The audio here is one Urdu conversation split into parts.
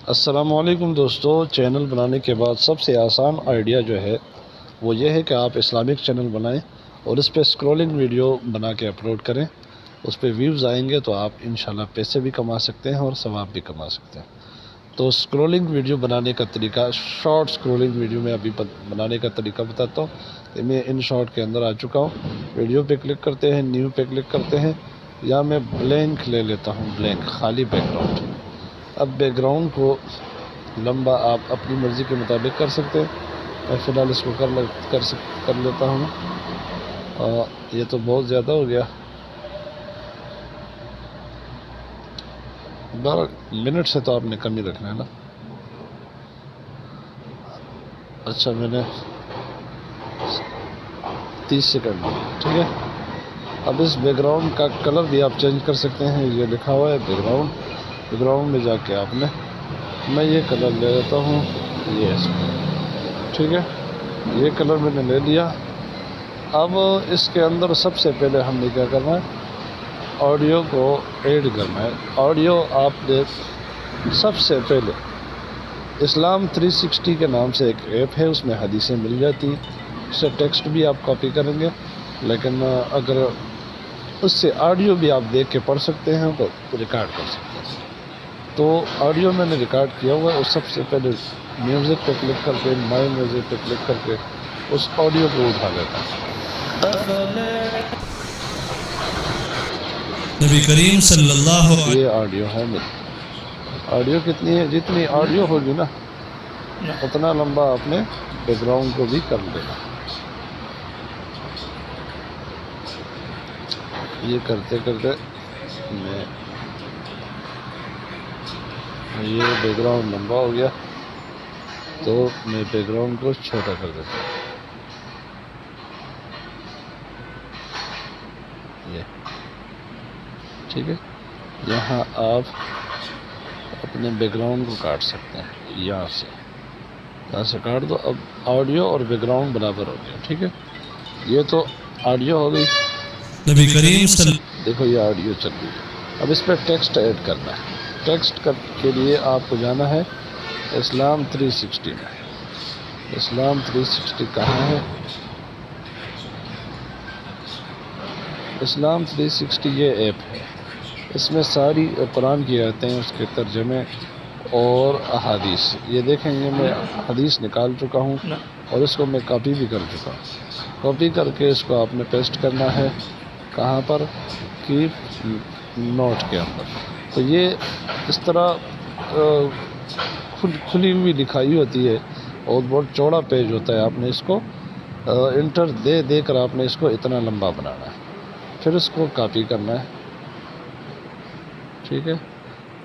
السلام علیکم دوستو، چینل بنانے کے بعد سب سے آسان آئیڈیا جو ہے وہ یہ ہے کہ آپ اسلامک چینل بنائیں اور اس پہ اسکرولنگ ویڈیو بنا کے اپلوڈ کریں۔ اس پہ ویوز آئیں گے تو آپ انشاءاللہ پیسے بھی کما سکتے ہیں اور ثواب بھی کما سکتے ہیں۔ تو اسکرولنگ ویڈیو بنانے کا طریقہ، شارٹ اسکرولنگ ویڈیو میں ابھی بنانے کا طریقہ بتاتا ہوں کہ میں ان شارٹ کے اندر آ چکا ہوں۔ ویڈیو پہ کلک کرتے ہیں، نیو پہ کلک کرتے ہیں، یا میں بلینک لے لیتا ہوں، بلینک خالی بیک گراؤنڈ۔ اب بیک گراؤنڈ کو لمبا آپ اپنی مرضی کے مطابق کر سکتے ہیں۔ میں فی الحال اس کو کر لیتا ہوں۔ یہ تو بہت زیادہ ہو گیا، 12 منٹ سے تو آپ نے کم ہی رکھنا ہے نا۔ اچھا، میں نے 30 سیکنڈ، ٹھیک ہے۔ اب اس بیک گراؤنڈ کا کلر بھی آپ چینج کر سکتے ہیں۔ یہ لکھا ہوا ہے بیک گراؤنڈ میں جا کے آپ نے، میں یہ کلر لے لیتا ہوں، یہ ٹھیک ہے۔ یہ کلر میں نے لے لیا۔ اب اس کے اندر سب سے پہلے ہم نے کیا کرنا ہے، آڈیو کو ایڈ کرنا ہے۔ آڈیو آپ نے سب سے پہلے اسلام 360 کے نام سے ایک ایپ ہے، اس میں حدیثیں مل جاتی ہیں۔ اس سے ٹیکسٹ بھی آپ کاپی کریں گے، لیکن اگر اس سے آڈیو بھی آپ دیکھ کے پڑھ سکتے ہیں تو ریکارڈ کر سکتے ہیں۔ تو آڈیو میں نے ریکارڈ کیا ہوا ہے، اور سب سے پہلے میوزک پہ کلک کر کے، مائی میوزک پہ کلک کر کے اس آڈیو کو اٹھا لیتا ہوں۔ نبی کریم صلی اللہ علیہ یہ آڈیو ہے میری۔ آڈیو کتنی ہے؟ جتنی آڈیو ہوگی نا اتنا لمبا آپ نے بیک گراؤنڈ کو بھی کر لینا۔ یہ کرتے کرتے میں یہ بیک گراؤنڈ لمبا ہو گیا تو میں بیک گراؤنڈ کو چھوٹا کر دیتا ہوں۔ یہ ٹھیک ہے۔ یہاں آپ اپنے بیک گراؤنڈ کو کاٹ سکتے ہیں، یہاں سے کاٹ دو۔ اب آڈیو اور بیک گراؤنڈ برابر ہو گیا، ٹھیک ہے۔ یہ تو آڈیو ہو گئی، نبی کریم صلی دیکھو یہ آڈیو چل رہی ہے۔ اب اس پہ ٹیکسٹ ایڈ کرنا ہے۔ ٹیکسٹ کے لیے آپ کو جانا ہے اسلام 360 میں۔ اسلام 360 کہاں ہے؟ اسلام 360 یہ ایپ ہے، اس میں ساری قرآن کی آیتیں، اس کے ترجمے اور احادیث۔ یہ دیکھیں، یہ میں حدیث نکال چکا ہوں اور اس کو میں کاپی بھی کر چکا ہوں۔ کاپی کر کے اس کو آپ نے پیسٹ کرنا ہے، کہاں پر؟ کیپ نوٹ کے اندر۔ تو یہ اس طرح کھلی ہوئی لکھائی ہوتی ہے اور بہت چوڑا پیج ہوتا ہے۔ آپ نے اس کو انٹر دے کر آپ نے اس کو اتنا لمبا بنانا ہے، پھر اس کو کاپی کرنا ہے، ٹھیک ہے،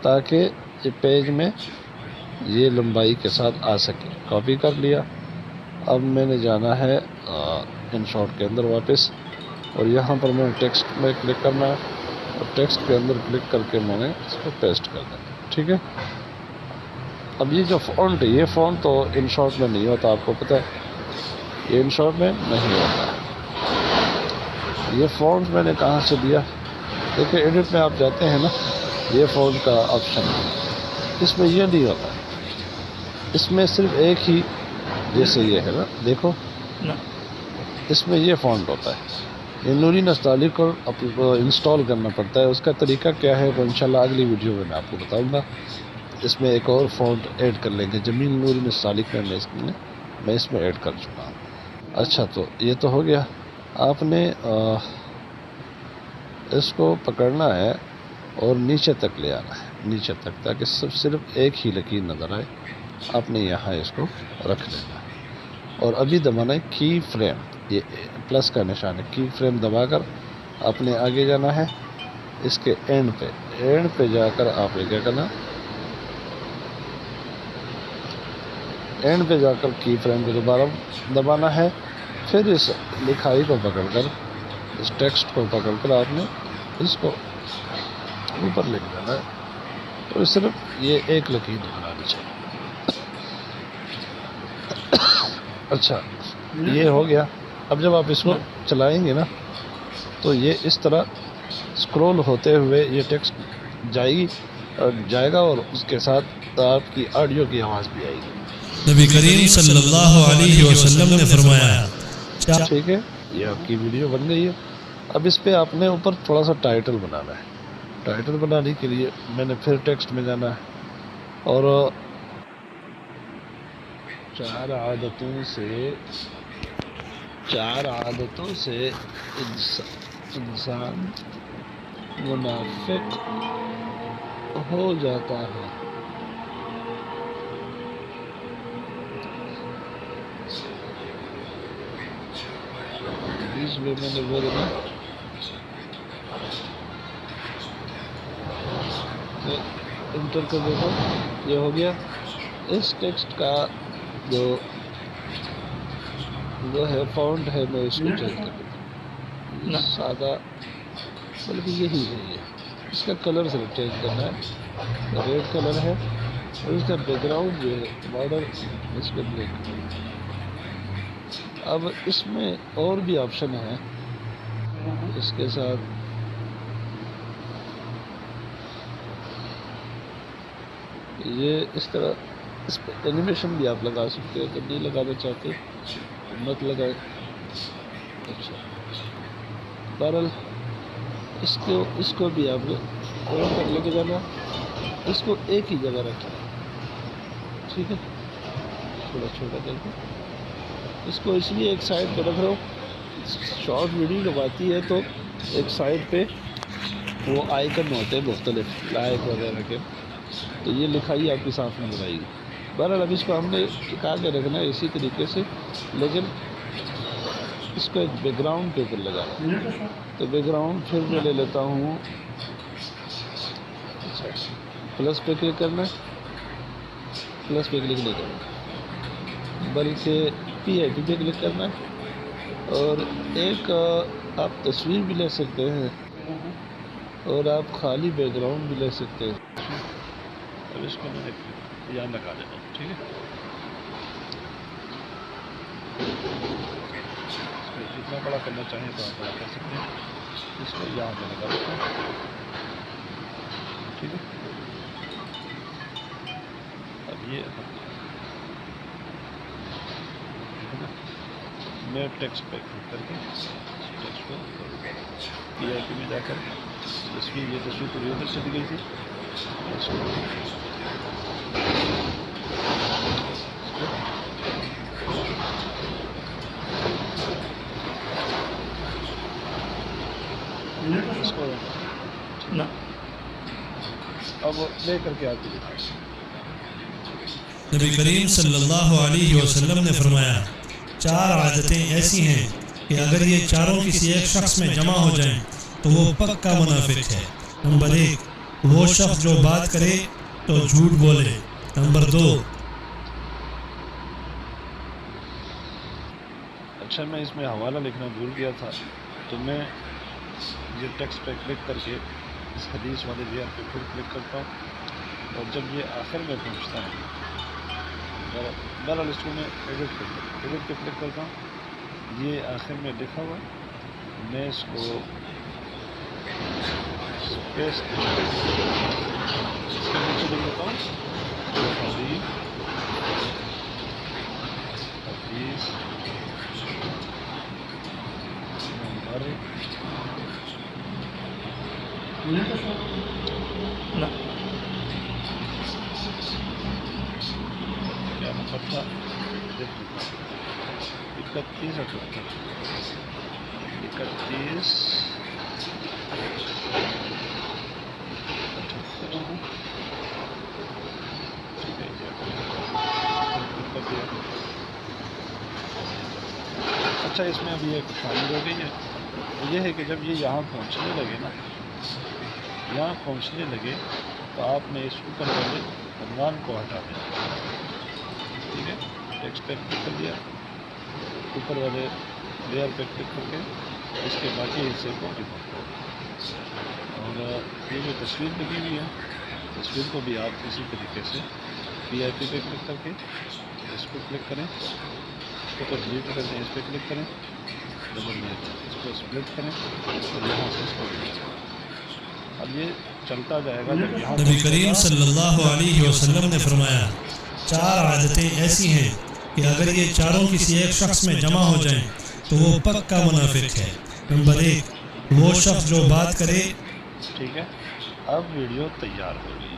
تاکہ یہ پیج میں یہ لمبائی کے ساتھ آ سکے۔ کاپی کر لیا۔ اب میں نے جانا ہے ان شارٹ کے اندر واپس، اور یہاں پر میں ٹیکسٹ میں کلک کرنا ہے، اور ٹیکسٹ کے اندر کلک کر کے میں نے اس کو پیسٹ کر دینا، ٹھیک ہے۔ اب یہ جو فونٹ ہے، یہ فونٹ تو ان شارٹ میں نہیں ہوتا، آپ کو پتہ ہے، یہ ان شارٹ میں نہیں ہوتا ہے۔ یہ فونٹ میں نے کہاں سے دیا؟ دیکھیں ایڈٹ میں آپ جاتے ہیں نا، یہ فونٹ کا آپشن ہے، اس میں یہ نہیں ہوتا، اس میں صرف ایک ہی، جیسے یہ ہے نا، دیکھو اس میں یہ فونٹ ہوتا ہے۔ یہ نوری نستعلیق کو انسٹال کرنا پڑتا ہے۔ اس کا طریقہ کیا ہے وہ انشاءاللہ اگلی ویڈیو میں آپ کو بتاؤں گا۔ اس میں ایک اور فونٹ ایڈ کر لیں گے، جمیل نوری نستعلیق میں اس میں ایڈ کر چکا ہوں۔ اچھا، تو یہ تو ہو گیا۔ آپ نے اس کو پکڑنا ہے اور نیچے تک لے آنا ہے، نیچے تک، تاکہ صرف ایک ہی لکیر نظر آئے۔ آپ نے یہاں اس کو رکھ لینا ہے، اور ابھی دبانا ہے کی فریم، یہ پلس کا نشان ہے، کی فریم دبا کر آپ نے آگے جانا ہے اس کے اینڈ پہ جا کر آپ نے کیا کرنا، اینڈ پہ جا کر کی فریم کو دوبارہ دبانا ہے۔ پھر اس لکھائی کو پکڑ کر، اس ٹیکسٹ کو پکڑ کر آپ نے اس کو اوپر لکھ دینا ہے، تو صرف یہ ایک لکیر بنانی چاہیے۔ اچھا، یہ ہو گیا۔ اب جب آپ اس کو چلائیں گے نا تو یہ اس طرح اسکرول ہوتے ہوئے یہ ٹیکسٹ جائے گی، جائے گا اور اس کے ساتھ آپ کی آڈیو کی آواز بھی آئے گی. نبی کریم صلی اللہ علیہ وسلم نے فرمایا ٹھیک ہے, یہ آپ کی ویڈیو بن گئی ہے. اب اس پہ آپ نے اوپر تھوڑا سا ٹائٹل بنانا ہے. ٹائٹل بنانے کے لیے میں نے پھر ٹیکسٹ میں جانا ہے اور 4 عادتوں سے انسان منافق ہو جاتا ہے. اس میں نے بولنا انٹر کر دیتا ہوں. یہ ہو گیا. اس ٹیکسٹ کا جو ہے فونٹ ہے, میں اس کو چینج کر دیتا ہوں. سادہ بلکہ یہی ہے. اس کا کلر صرف چینج کرنا ہے. ریڈ کلر ہے اور اس کا بیک گراؤنڈ جو ہے بارڈر اس کو بلیک. اب اس میں اور بھی آپشن ہے. اس کے ساتھ یہ اس طرح اس پہ اینیمیشن بھی آپ لگا سکتے ہو. اگر نہیں لگانا چاہتے مت لگائے. اچھا, بہرحال اس کو بھی آپ اور تک لے کے جانا. اس کو ایک ہی جگہ رکھیں. ٹھیک ہے, تھوڑا چھوٹا کر کے اس کو اس لیے ایک سائڈ پہ رکھ رہا ہوں. شارٹ ویڈیو جب آتی ہے تو ایک سائڈ پہ وہ آئیکن ہوتے ہیں مختلف لائک وغیرہ کے, تو یہ لکھائی آپ کی ساتھ میں بنائے گی. بہرحال اب اس کو ہم نے ٹکا کے رکھنا ہے اسی طریقے سے, لیکن اس کو ایک بیک گراؤنڈ کے اوپر لگانا. تو بیک گراؤنڈ پھر میں لے لیتا ہوں. پلس پہ کلک کرنا ہے. پلس پہ کلک نہیں کرنا بلکہ PIP پہ کلک کرنا ہے. اور ایک آپ تصویر بھی لے سکتے ہیں اور آپ خالی بیک گراؤنڈ بھی لے سکتے ہیں. اب اس کو میں یہاں لگا دیتا ہوں. ٹھیک ہے, جتنا بڑا کرنا چاہیں تو آپ بڑا کر سکتے ہیں. اس کو یہاں پہ لگا دیتا ہوں. ٹھیک ہے, اب یہ میں ٹیکسٹ پہ کلک کر کے ٹیکسٹ کو PIP میں جا کر تصویر, یہ تصویر پوری ادھر چلی گئی تھی. اس کو اب لے کر کے آتی ہے. نبی کریم صلی اللہ علیہ وسلم نے فرمایا 4 عادتیں ایسی ہیں کہ اگر یہ چاروں کسی ایک شخص میں جمع ہو جائیں تو وہ پکا منافق ہے. نمبر 1, وہ شخص جو بات کرے تو جھوٹ بولے. نمبر 2, اچھا, میں اس میں حوالہ لکھنا بھول گیا تھا, تو میں یہ ٹیکسٹ پہ کلک کر کے اس حدیث والے ویئر پہ پھر کلک کرتا ہوں. اور جب یہ آخر میں پہنچتا ہے, بہرحال اس کو میں ایڈٹ پہ کلک کرتا ہوں. یہ آخر میں لکھا ہوا, میں اس کو اسپیس اس کے نیچے لکھ دیتا ہوں. حدیث کیا نمبر تھا, 31 اچھا, اس میں ابھی ایک شامل ہو گئی ہے. یہ ہے کہ جب یہ یہاں پہنچنے لگے تو آپ نے اس اوپر والے عنوان کو ہٹا دیا. ٹھیک ہے, ٹیکسٹ پہ کلک کر دیا, اوپر والے لیئر پہ کلک کر کے اس کے باقی حصے کو ریموو کرو. اور یہ جو تصویر لگی ہوئی ہے, تصویر کو بھی آپ اسی طریقے سے PIP پہ کلک کر کے اس کو کلک کریں. اس کو تو ڈیلیٹ کر دیں, اس پہ کلک کریں, ڈبل اس کو سپلٹ کریں اور یہاں سے اس کو ڈیلیٹ کریں. اب یہ چلتا جائے گا جب یہاں نبی کریم صلی اللہ علیہ وسلم نے فرمایا 4 عادتیں ایسی ہیں کہ اگر یہ چاروں کسی ایک شخص میں جمع ہو جائیں تو وہ پکا منافق ہے۔ نمبر 1، وہ شخص جو بات کرے، ٹھیک ہے، اب ویڈیو تیار ہو گئی۔